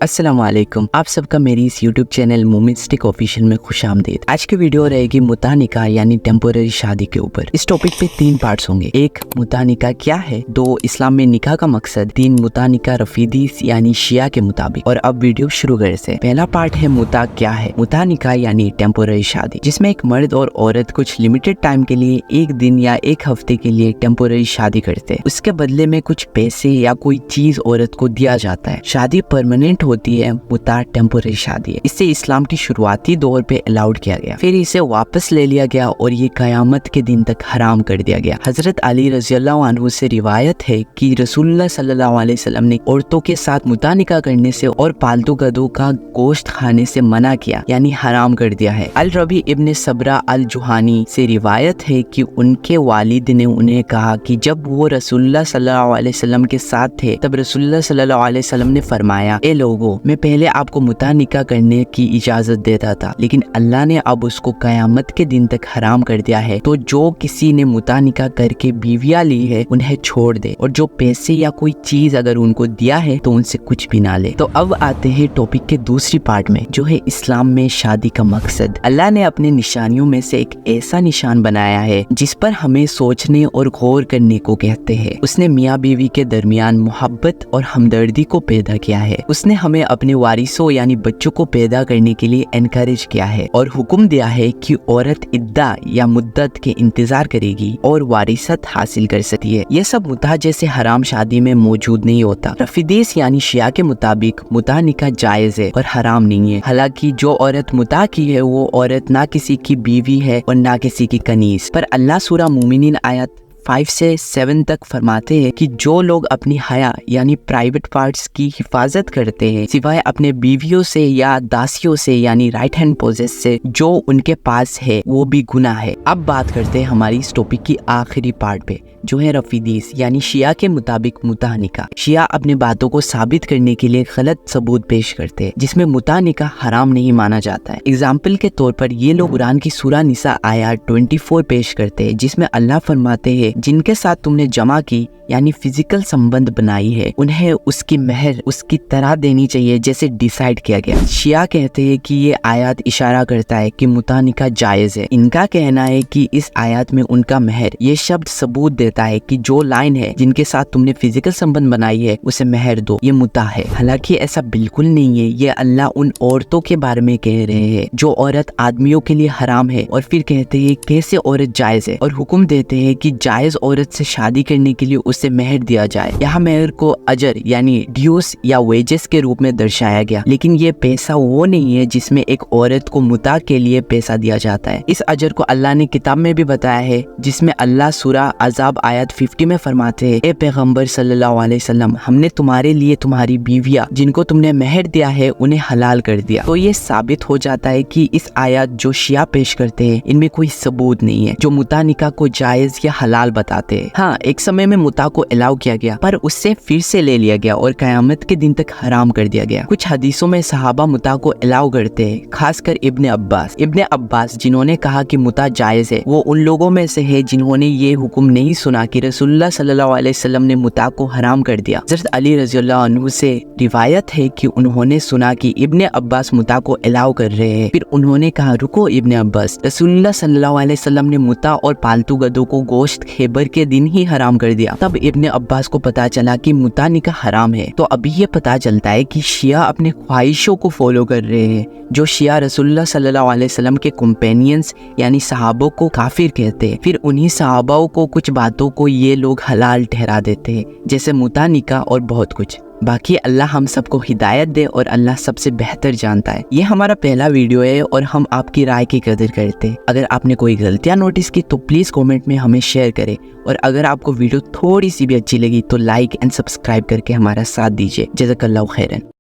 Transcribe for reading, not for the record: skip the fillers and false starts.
अस्सलाम वालेकुम, आप सबका मेरी इस यूट्यूब चैनल मोमिस्टिक ऑफिशियल में खुश आमदीद। आज की वीडियो रहेगी मुता निकाह यानी टेम्पोररी शादी के ऊपर। इस टॉपिक पे 3 पार्ट्स होंगे। 1 मुता निकाह क्या है, 2 इस्लाम में निकाह का मकसद, 3 मुता निकाह रफीदीस यानी शिया के मुताबिक। और अब वीडियो शुरू करते से पहला पार्ट है मुता क्या है। मुता निकाह यानी टेम्पोररी शादी, जिसमें एक मर्द और औरत कुछ लिमिटेड टाइम के लिए, एक दिन या एक हफ्ते के लिए टेम्पोररी शादी करते हैं। उसके बदले में कुछ पैसे या कोई चीज औरत को दिया जाता है। शादी परमानेंट होती है, मुता टेम्पोररी शादी है। इसे इस्लाम की शुरुआती दौर पे अलाउड किया गया, फिर इसे वापस ले लिया गया और ये कयामत के दिन तक हराम कर दिया गया। हजरत अली रज़ियल्लाहु अन्हु से रिवायत है कि रसूलुल्लाह सल्लल्लाहु अलैहि वसल्लम ने औरतों के साथ मुता निकाह करने से और पालतू गधों का गोश्त खाने से मना किया, यानी हराम कर दिया है। अल रबी इब्न सबरा अल जुहानी से रिवायत है कि उनके वालिद ने उन्हें कहा कि जब वो रसूलुल्लाह सल्लल्लाहु अलैहि वसल्लम के साथ थे तब रसूलुल्लाह सल्लल्लाहु अलैहि वसल्लम ने फरमाया, ए लोगों, मैं पहले आपको मुता निकाह करने की इजाजत देता था, लेकिन अल्लाह ने अब उसको कयामत के दिन तक हराम कर दिया है। तो जो किसी ने मुता निकाह करके बीवियां ली है उन्हें छोड़ दे, और जो पैसे या कोई चीज अगर उनको दिया है तो उनसे कुछ भी ना ले। तो अब आते हैं टॉपिक के दूसरी पार्ट में, जो है इस्लाम में शादी का मकसद। अल्लाह ने अपने निशानियों में से एक ऐसा निशान बनाया है जिस पर हमें सोचने और गौर करने को कहते हैं। उसने मियाँ बीवी के दरमियान मोहब्बत और हमदर्दी को पैदा किया है। उसने हमें अपने वारिसों यानी बच्चों को पैदा करने के लिए एनकरेज किया है और हुक्म दिया है कि औरत इद्दा या मुद्दत के इंतजार करेगी और वारिसत हासिल कर सकती है। ये सब मुता जैसे हराम शादी में मौजूद नहीं होता। रफीदीस यानी शिया के मुताबिक मुता निकाह जायज है और हराम नहीं है। हालांकि जो औरत मुता की है वो औरत ना किसी की बीवी है और ना किसी की कनीज। पर अल्लाह सूरा मोमिनीन आयत 5 से 7 तक फरमाते हैं कि जो लोग अपनी हया यानी प्राइवेट पार्ट्स की हिफाजत करते हैं सिवाय अपने बीवियों से या दासियों से यानी राइट हैंड पोजेस से जो उनके पास है, वो भी गुनाह है। अब बात करते हैं हमारी इस टॉपिक की आखिरी पार्ट पे, जो है रफीदीस यानी शिया के मुताबिक मुता निकाह। शिया अपने बातों को साबित करने के लिए गलत सबूत पेश करते हैं जिसमें मुता निकाह हराम नहीं माना जाता है। एग्जाम्पल के तौर पर ये लोग कुरान की सूरा निसा आयत 24 पेश करते हैं, जिसमें अल्लाह फरमाते हैं, जिनके साथ तुमने जमा की यानी फिजिकल संबंध बनाई है उन्हें उसकी महर उसकी तरह देनी चाहिए जैसे डिसाइड किया गया। शिया कहते हैं कि ये आयत इशारा करता है कि मुता निकाह जायज है। इनका कहना है कि इस आयत में उनका महर ये शब्द सबूत देता है कि जो लाइन है जिनके साथ तुमने फिजिकल संबंध बनाई है उसे महर दो, ये मुता है। हालांकि ऐसा बिल्कुल नहीं है। ये अल्लाह उन औरतों के बारे में कह रहे हैं जो औरत आदमियों के लिए हराम है, और फिर कहते हैं कैसे औरत जायज है, और हुक्म देते हैं कि जायज औरत से शादी करने के लिए उसे महर दिया जाए। यहाँ महर को अजर यानी ड्यूस या वेजेस के रूप में दर्शाया गया, लेकिन ये पैसा वो नहीं है जिसमें एक औरत को मुता के लिए पैसा दिया जाता है। इस अजर को अल्लाह ने किताब में भी बताया है, जिसमें अल्लाह सूरा अज़ाब आयत 50 में फरमाते हैं, ए पैगंबर सल्लल्लाहु अलैहि वसल्लम, हमने तुम्हारे लिए तुम्हारी बीवियां जिनको तुमने महर दिया है उन्हें हलाल कर दिया। तो ये साबित हो जाता है कि इस आयत जो शिया पेश करते हैं इनमें कोई सबूत नहीं है जो मुता निकाह को जायज या हलाल बताते हैं। हाँ, एक समय में मुता को अलाउ किया गया, पर उससे फिर से ले लिया गया और कयामत के दिन तक हराम कर दिया गया। कुछ हदीसों में सहाबा मुता को अलाउ करते हैं, खासकर इब्ने अब्बास जिन्होंने कहा कि मुता जायज है, वो उन लोगों में से है जिन्होंने ये हुक्म नहीं सुना कि रसूलुल्लाह सल्लल्लाहु अलैहि वसल्लम ने मुता को हराम कर दिया। हज़रत अली रज़ियल्लाहु अन्हु से रिवायत है कि उन्होंने सुना कि इब्ने अब्बास मुता को अलाउ कर रहे हैं, फिर उन्होंने कहा, रुको इब्ने अब्बास, रसूलुल्लाह सल्लल्लाहु अलैहि वसल्लम ने मुता और पालतू गधों को गोश्त खैबर के दिन ही हराम कर दिया। तब इब्ने अब्बास को पता चला कि मुता निकाह हराम है। तो अभी ये पता चलता है कि शिया अपने ख्वाहिशों को फॉलो कर रहे हैं। जो शिया रसूलुल्लाह सल्लल्लाहु अलैहि वसल्लम के कंपेनियंस यानी सहाबों को काफिर कहते हैं, फिर उन्हीं सहाबाओं को कुछ बातों को ये लोग हलाल ठहरा देते हैं, जैसे मुता निकाह और बहुत कुछ। बाकी अल्लाह हम सबको हिदायत दे और अल्लाह सबसे बेहतर जानता है। ये हमारा पहला वीडियो है और हम आपकी राय की कदर करते हैं। अगर आपने कोई गलतियां नोटिस की तो प्लीज कमेंट में हमें शेयर करें, और अगर आपको वीडियो थोड़ी सी भी अच्छी लगी तो लाइक एंड सब्सक्राइब करके हमारा साथ दीजिए। जज़ाकल्लाहु खैरन।